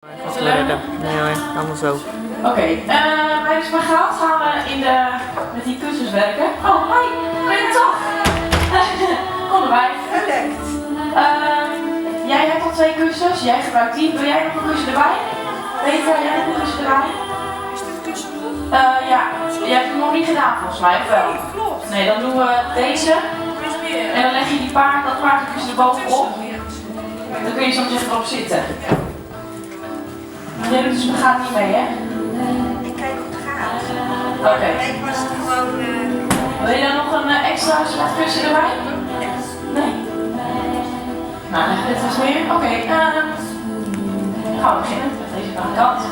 Nee hoor, allemaal zo. Oké, bij de spagaat gaan we met die kussens werken. Oh, hi, ben je toch? Kom erbij. Perfect. Jij hebt al 2 kussens, jij gebruikt die. Wil jij nog een kussen erbij? Peter, jij nog een kussen erbij? Is dit kussen goed? Ja, je hebt hem nog niet gedaan volgens mij, of wel? Nee, klopt. Nee, dan doen we deze. Is meer. En dan leg je dat paardenkussen erbovenop. Dan kun je soms even erop zitten. Jij doet de spagaat niet mee, hè? Ik kijk op de gaat. Oké. Ik was het gewoon... Wil je dan nog een extra kussen erbij? Nee. Nou, dit was weer. Oké, dan gaan we beginnen met deze van de kant.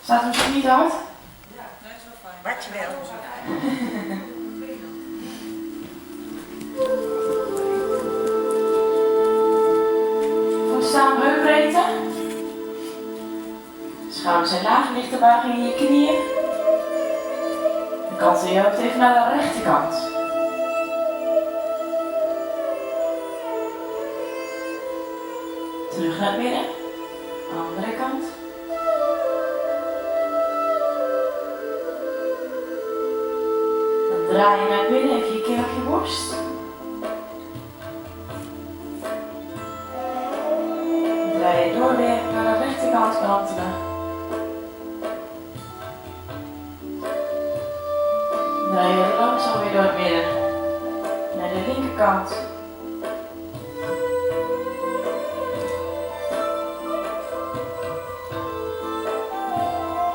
Staat het misschien niet hard? Ja, dat is wel fijn. Wat je wil. Goed staan, heupbreedte. Schouders zijn laag, lichte buiging in je knieën. De kant van je hoofd even naar de rechterkant. Terug naar het midden. Andere kant. Dan draai je naar het midden, even je kin op je borst. Dan draai je door weer naar de rechterkant kantelen. Draai je langzaam weer door het midden. Naar de linkerkant.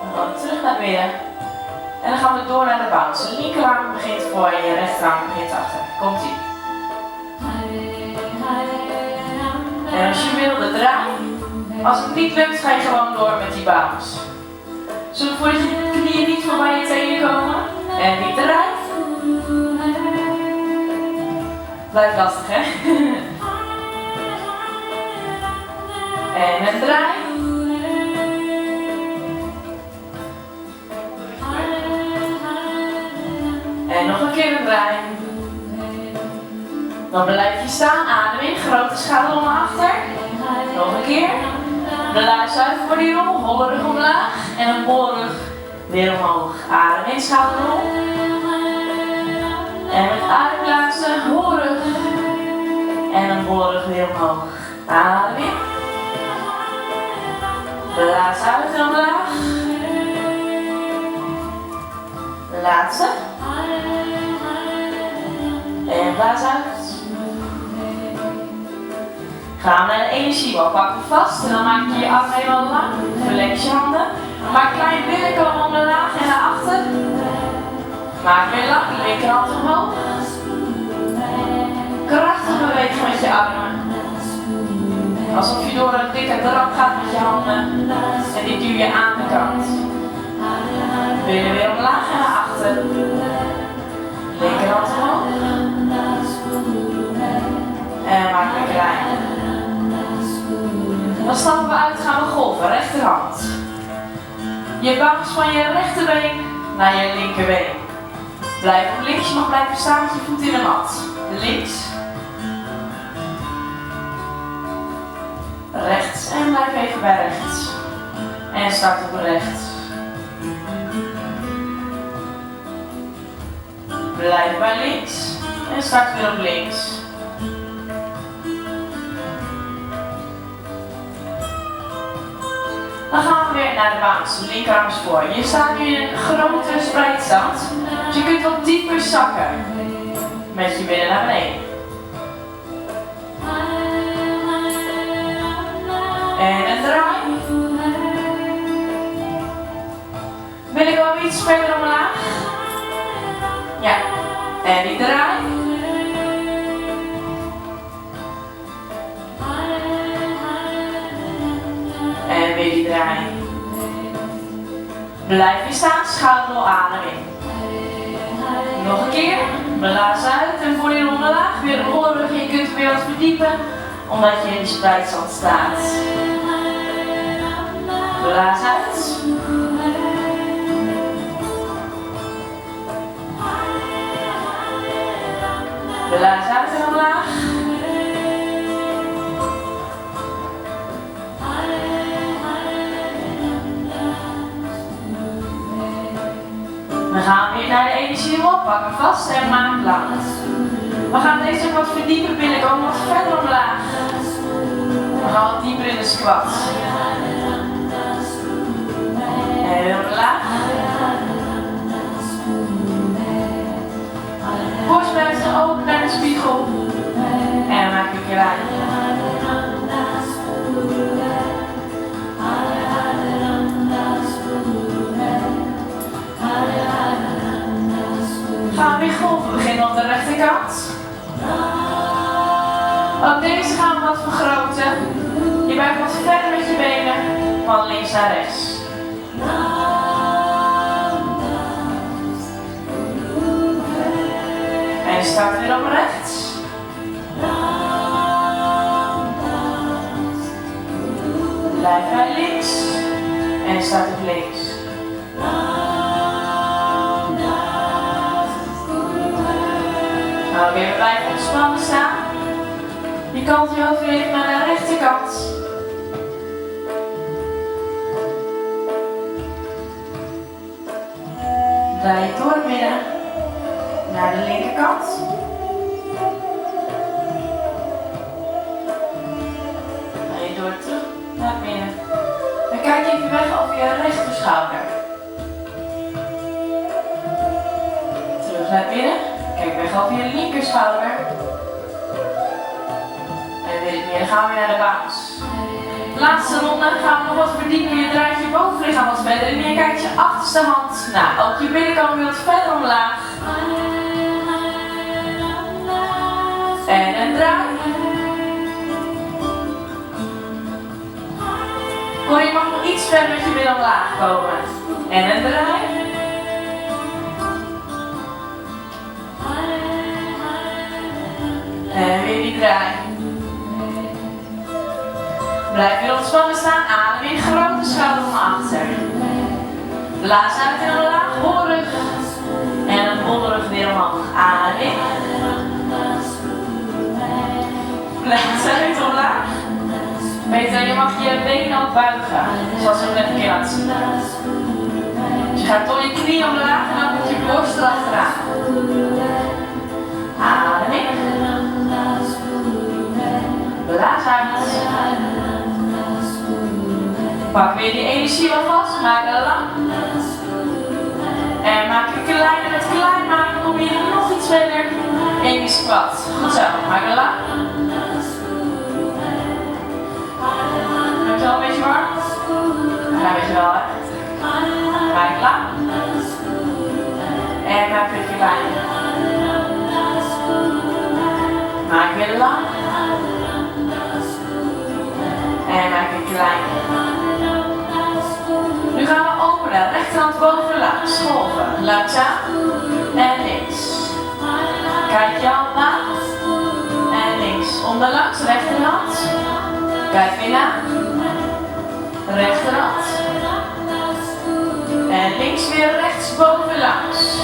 En dan terug naar het midden. En dan gaan we door naar de bounce. De linkerarm begint voor en je rechterarm begint achter. Komt ie. En als je wil, de draai. Als het niet lukt, ga je gewoon door met die bounce. Zorg ervoor dat je knieën niet voorbij je tenen komen. En die draai. Blijft lastig, hè? En een draai. En nog een keer een draai. Dan blijf je staan, adem in, grote schaduw naar achter. Nog een keer. Blaas uit voor die rol, holle rug omlaag. En een bolrug weer omhoog. Adem in, schouderrol. En met ademblazen, holle rug. En een bolrug weer omhoog. Adem in. Blaas uit en omlaag. Laatste. En blaas uit. Gaan we naar de energiebal. Pak hem vast en dan maak je je arm helemaal lang. Flex je handen. Maak klein binnenkomen omlaag en naar achter. Maak weer lang, linkerhand omhoog. Krachtig bewegen met je armen. Alsof je door een dikke drap gaat met je handen. En die duw je aan de kant. Binnen weer omlaag en naar achter. Linkerhand omhoog. En maak weer klein. Dan stappen we uit, gaan we golven, rechterhand. Je bounce van je rechterbeen naar je linkerbeen. Blijf op links, je mag blijven staan met je voet in de mat. Links. Rechts en blijf even bij rechts. En start op rechts. Blijf bij links en start weer op links. Dan gaan we weer naar de bounce, de linkerarm is voor. Je staat nu in een grote spreidstand, dus je kunt wat dieper zakken. Met je billen naar beneden. En een draai. Wil ik wel iets verder omlaag? Ja. En die draai. En weer die draai. Blijf je staan, schouderrol, adem in. Nog een keer, blaas uit en voor die omlaag, weer een holle rug. Je kunt weer wat verdiepen, omdat je in die spreidstand staat. Blaas uit. Blaas uit en omlaag. We gaan weer naar de energie op, pakken vast en maak lang. We gaan deze wat verdiepen binnenkomen, wat verder omlaag. We gaan wat dieper in de squat. En weer omlaag. Borst blijft open naar de spiegel. En maak een klein. Gaan we weer golven. We beginnen op de rechterkant. Ook deze gaan we wat vergroten. Je buigt wat verder met je benen. Van links naar rechts. En start weer op rechts. Blijf bij links. En start op links. Nou, weer blijven ontspannen staan. Je kant je hoofd weer even naar de rechterkant. Draai je door het midden naar de linkerkant. Draai je door terug naar het midden. En kijk even weg over je rechterschouder. Terug naar het midden. Kijk weg over je linkerschouder. En weer het midden gaan we weer naar de baas. Laatste ronde gaan we nog wat verdiepen. Je draait je bovenlichaam wat verder en je kijkt je achterste hand. Nou, ook je binnenkant weer wat verder omlaag. En een draai. Hoor, je mag nog iets verder met je billen omlaag komen. En een draai. En weer die draai. Blijf weer ontspannen staan, adem in, grote schouder naar achter. Blaas uit en omlaag, bolrug. En een bolrug weer omhoog. Adem in. Blaas uit omlaag. Peter, je mag je benen ook buigen, zoals we net een keer laten zien. Dus je gaat door je knie omlaag en dan moet je borst erachteraan. Adem in. Blaas uit. Pak weer die energie wel vast, maak het lang. En maak je kleiner met klein maken, kom je nog iets verder in die squat. Goed zo, maak het lang. Heb je het al een beetje warm? Ja, weet je wel hè. Maak het lang. En maak het klein. Maak weer lang. En maak het klein. Nu gaan we openen, rechterhand boven langs, golven, langzaam en links. Kijk je hand na en links, onderlangs, rechterhand. Kijk weer na, rechterhand. En links weer rechts boven langs.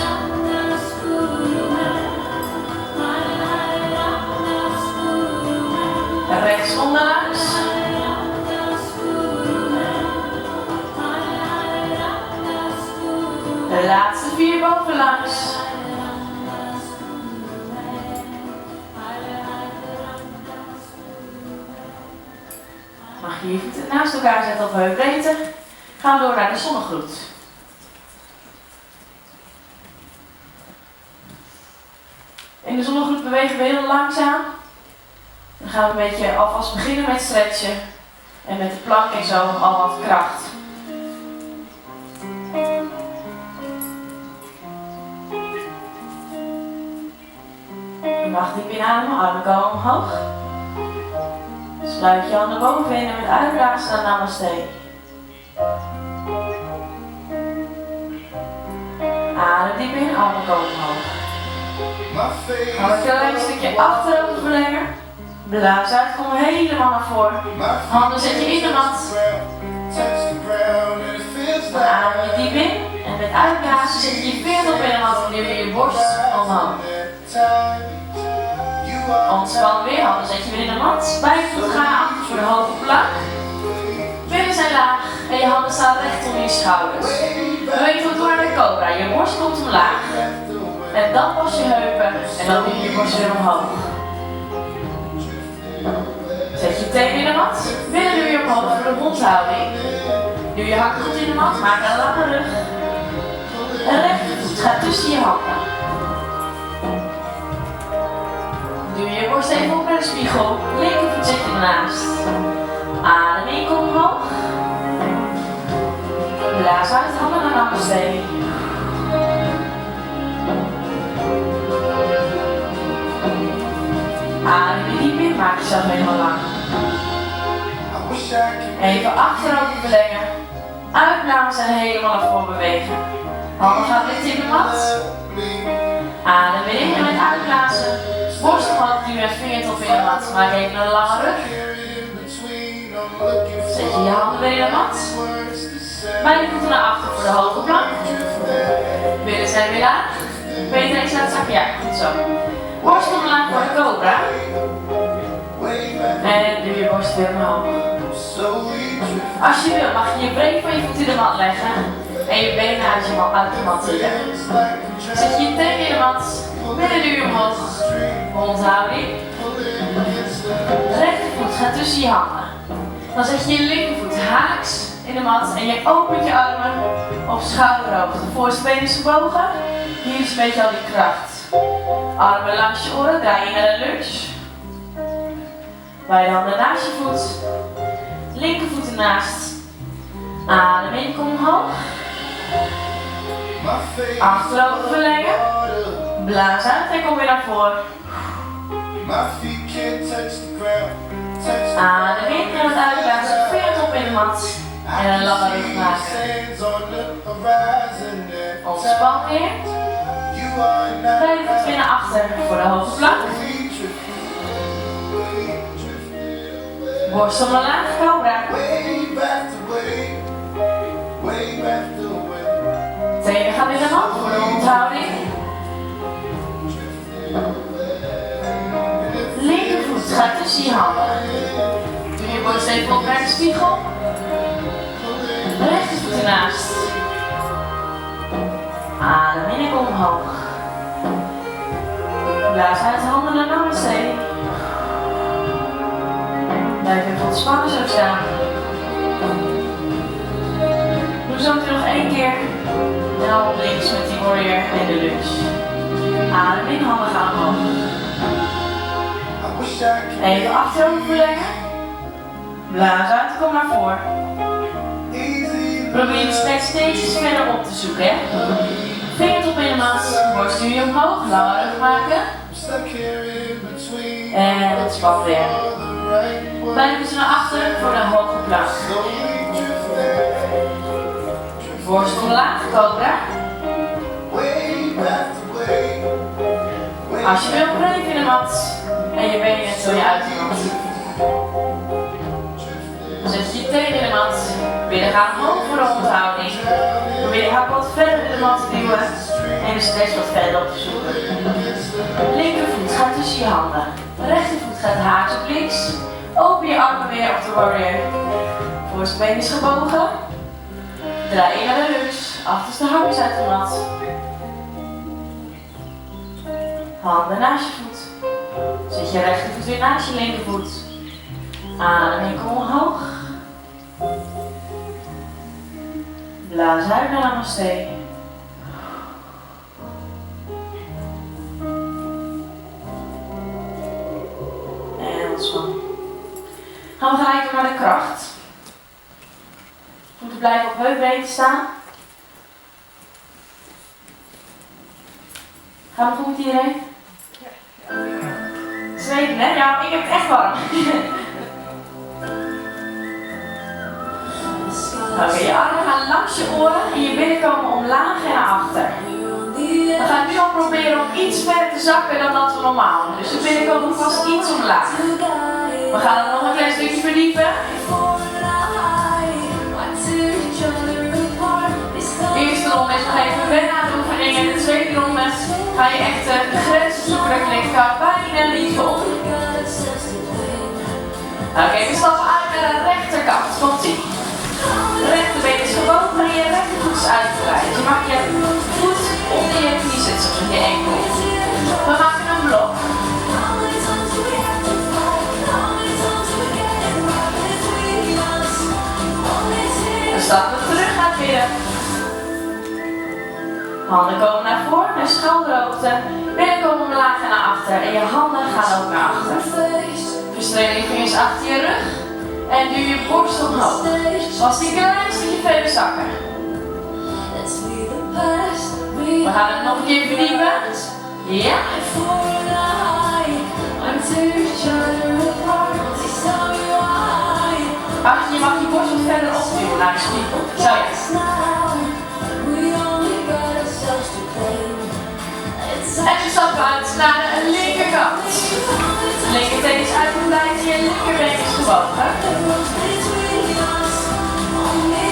Rechts onderlangs. De laatste 4 bovenlangs. Mag je je voeten naast elkaar zetten op heupbreedte. Gaan we door naar de zonnegroet. In de zonnegroet bewegen we heel langzaam. Dan gaan we een beetje alvast beginnen met stretchen. En met de plank en zo al wat kracht. Je mag diep inademen, armen komen omhoog. Sluit je handen bovenin en met uitblazen naar Namaste. Adem diep in, armen komen omhoog. Gaan we een klein stukje achterover verlengen. Blaas uit, kom helemaal naar voren. Handen zet je in de mat. Dan adem je diep in en met uitblazen zet je je veer op in de mat en duw je je borst omhoog. Ontspan weer, handen zet je weer in de mat. Beide voeten gaan naar achter voor de hoge plank. Billen zijn laag en je handen staan recht onder je schouders. Beweeg we door naar de cobra. Je borst komt omlaag. En dan pas je heupen en dan duw je borst weer omhoog. Zet je teen in de mat. Billen duw je omhoog voor de rondhouding. Duw je hakken goed in de mat, maak een lange rug. En rechtervoet gaat tussen je handen. Duw je borst even op naar de spiegel. Linkervoet zet je ernaast. Adem in, kom omhoog. Blaas uit, handen naar Namaste. Adem je diep in, maak jezelf helemaal lang. Even achterover verlengen. Uitblazen en helemaal naar voren bewegen. Handen gaan licht in de mat. Adem weer in en met uitblazen. Borst omhoog, duw met vingertop in de mat. Maak even een lange rug. Zet je handen weer in de mat. Beide voeten naar achter voor de hoge plank. Billen zijn weer laag. Beter eens laten zakken. Ja, goed zo. Borst omlaag voor de cobra. En duw je borst weer omhoog. Als je wil mag je je breed van je voet in de mat leggen. En je benen uit de mat tillen. Zet je je teen in de mat. Billen duw je omhoog. Rondhouding. Rechtervoet gaat tussen je handen. Dan zet je je linkervoet haaks in de mat en je opent je armen op schouderhoogte. De voorste been is gebogen. Hier is een beetje al die kracht. Armen langs je oren, draai je naar de lunge. Beide handen naast je voet. Linkervoet ernaast. Adem in, kom omhoog. Achterover verlengen. Blaas uit en kom weer naar voren. Adem in en het uitblazen. Veer op in de mat. En een lange rug maken. Ontspan weer. Beide voeten weer naar achter voor de hoge plank. Borst omlaag, cobra. Tenen gaan in de mat voor de onthouding. Linkervoet gaat tussen je handen. Doe je borst even op naar de spiegel. Rechtervoet ernaast. Adem in en kom omhoog. Blaas uit de handen naar Namaste. Blijf even ontspannen zo staan. Doe zo meteen nog 1 keer. En dan op links met die warrior en de lunge. Adem in, handen gaan omhoog. Even achterover verlengen. Blaas uit, kom naar voren. Probeer de stek steeds verder op te zoeken. Hè? Vingertop in de mat, borst duw je omhoog, lange rug maken. En ontspan weer. Beide voeten naar achter voor de hoge plank. Borst omlaag, cobra. Als je wil, breek in de mat. En je benen zo je uit de mat. Zet je teen in de mat. Billen gaan omhoog voor de onthouding. Probeer je hak wat verder in de mat te duwen. En de stretch wat verder op te zoeken. Linkervoet gaat tussen je handen. Rechtervoet gaat haaks op links. Open je armen weer op de warrior. Voorste been is gebogen. Draai je naar de lunge. Achterste hak is uit de mat. Handen naast je voet. Zet je rechtervoet weer naast je linkervoet. Adem in, kom omhoog. Blaas uit naar Namaste. En ontspan. Gaan we gelijk naar de kracht. Voeten blijven op heupbreedte staan. Gaan we goed met iedereen? Zweten, hè? Ja, ik heb het echt warm. Oké, je armen gaan langs je oren en je billen komen omlaag en naar achter. We gaan nu al proberen om iets verder te zakken dan dat we normaal doen. Dus de billen komen vast iets omlaag. We gaan het nog een klein stukje verdiepen. De eerste ronde is nog even wennen aan de oefening en de tweede ronde ga je echt de grenzen zoeken dat je denkt, ik kan bijna niet vol. Oké, we stappen uit naar de rechterkant. Komt-ie. De rechterbeen is gebogen en je rechtervoet is uitgebreid. Je mag je voet onder je knie zetten, zoals je enkel. We maken een blok. We stappen terug naar het midden. Handen komen naar voren, naar schouderhoogte. Benen komen omlaag en naar achter. En je handen gaan ook naar achter. Verstreng je vingers achter je rug. En duw je borst omhoog. Als die klein stukje verder zakken. We gaan het nog een keer verdiepen. Ja. Achter je mag je borst wat verder opduwen naar de spiegel. Zo ja. En we stappen uit naar de linkerkant. De linkerteen is uitgebreid en je linkerbeen is gebogen.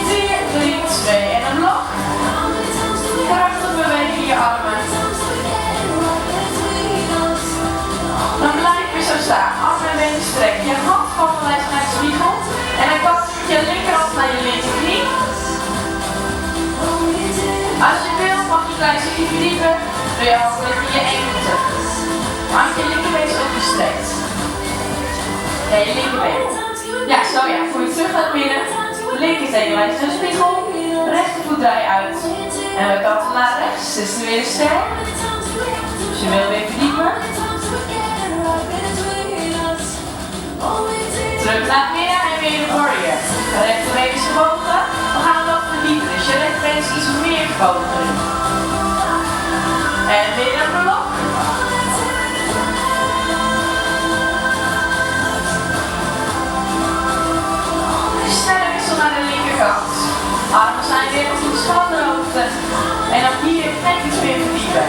4, 3, 2 en een blok. Krachtig bewegen in je armen. Dan blijf je zo staan. Armen en benen strekken. Je hand komt gelijk naar de spiegel. En dan komt je linkerhand naar je linkerknie. Als je wil mag je een klein stukje verdiepen. Doe je hand in je enkelten. Maak je linkerbeen is ook gestrekt. Ja, je linkerbeen. Ja, zo ja. Voer je terug naar het midden. Linkerteen wijst naar de spiegel. Rechtervoet draai je uit. En we kanten naar rechts. Dit is weer sterk. Dus je wil weer verdiepen. Terug naar het midden en weer de warrior. De rechterbeen is gebogen. We gaan nog verdiepen. Dus je rechterbeen is iets meer gebogen. En weer een blok. Snelle wissel naar de linkerkant. Armen zijn weer op de schouderhoogte. En dan hier net iets meer verdiepen.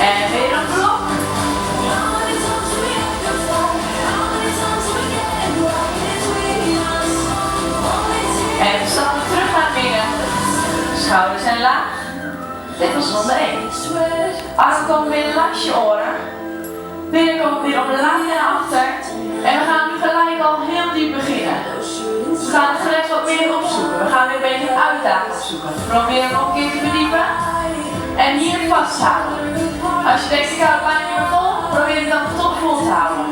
En weer een blok. En we stappen terug naar het midden. Schouders zijn laag. Dit was ronde 1. Armen komen weer langs je oren. Benen komen weer omlaag en naar achter. En we gaan nu gelijk al heel diep beginnen. We gaan de grens wat meer opzoeken. We gaan weer een beetje een uitdaging opzoeken. Probeer nog een keer te verdiepen. En hier vasthouden. Als je denkt, ik hou het bijna niet meer vol, probeer het dan toch vol te houden.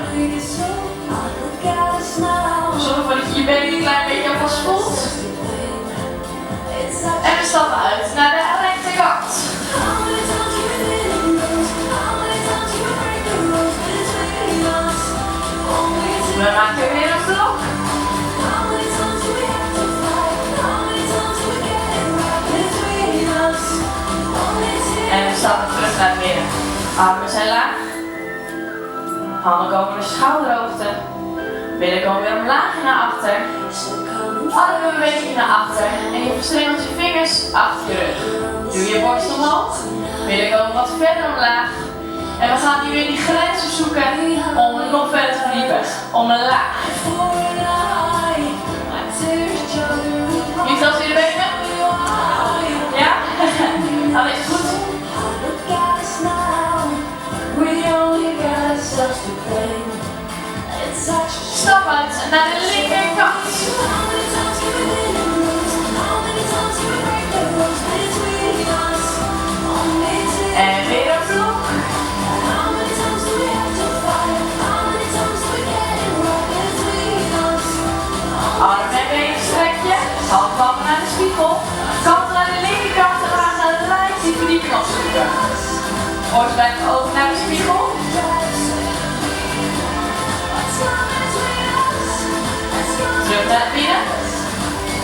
Zorg ervoor dat je je benen een klein beetje alvast voelt. En we stappen uit naar de rechterkant. We maken weer een blok. En we stappen terug naar het midden. Armen zijn laag. Handen komen naar schouderhoogte. Billen komen weer omlaag en naar achter. Armen bewegen naar achter. En je verstrengelt je vingers achter je rug. Doe je borst omhoog. Billen komen wat verder omlaag. En we gaan nu weer die grens opzoeken om nog verder te verdiepen. Omlaag. Niet als jullie benen? Ja? Dan is het goed. Stap uit naar de linkerkant. En weer een blok. Armen en benen strek je. Handpalmen naar de spiegel. Kanten naar de linkerkant en we gaan gelijk die verdieping opzoeken. Borst blijft open naar de spiegel. Terug naar het midden.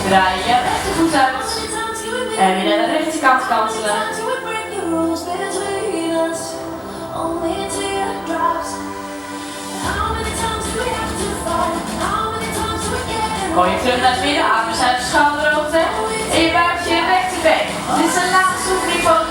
Draai je rechtervoet uit. En weer naar de rechterkant kantelen. Kom je terug naar het midden, armen zijn op schouderhoogte. En je buigt je rechterbeen. Dit is de laatste oefening van het